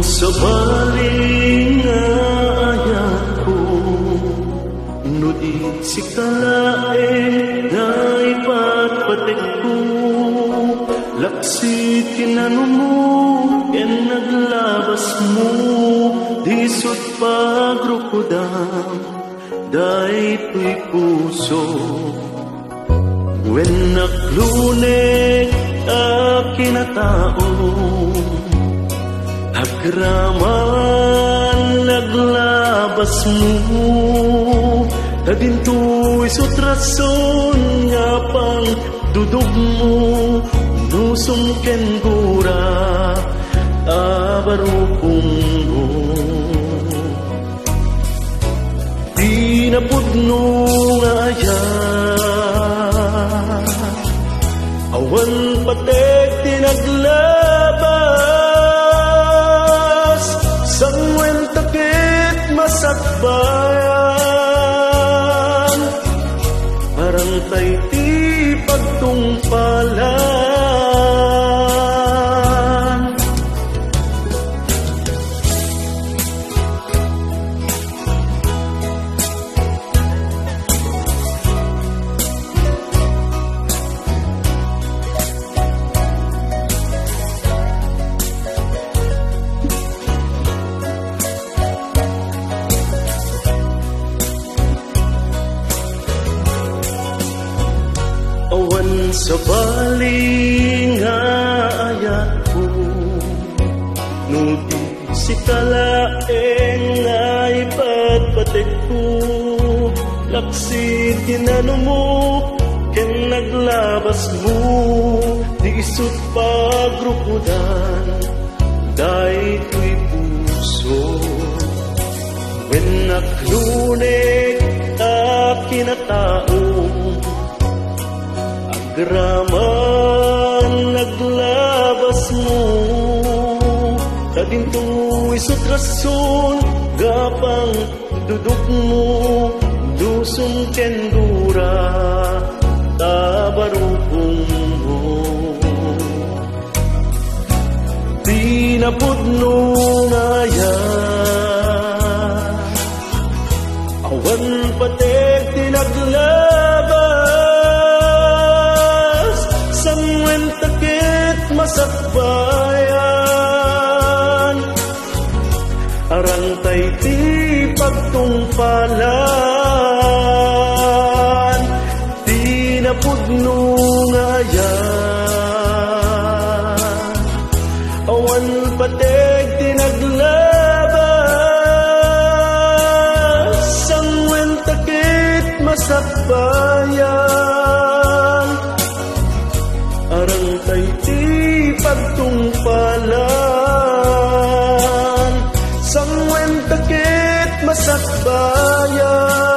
sabaling nga ayat ko, nudi si kalae nga ipatpatik ko, laksit kinano mo, ken naglabas mo, disot pagrukudam, daytoy puso. When naglunek kinataong hagraman naglabas mo, tadinto'y sutrason nga pang dudog mo, nusong ken gura abarukong mo. Di napudno nga ayan, awan patek tinaglabas, sangwen takit masakbayan, arantay ti pagtungpalan. Awan sa baling nga ayat ko, nudi si kalaeng nga ipatpatik ko, laksit kinano mo, ken naglabas mo, di isut pagrukudan, daytoy puso. When naglunek kinataong graman naglabas mo, tadinto'y sutrason gapang dudok mo, dusong ken dura tabarukong mo. Di napudno nga yan, awan patek tinaglabas, sangwen takit masakbayan, arantay ti pagtungpalan. Di napudno nga yan, awan patek tinaglabas, sangwen takit masakbayan, arantay ti pagtungpalan, sangwen takit masakbayan.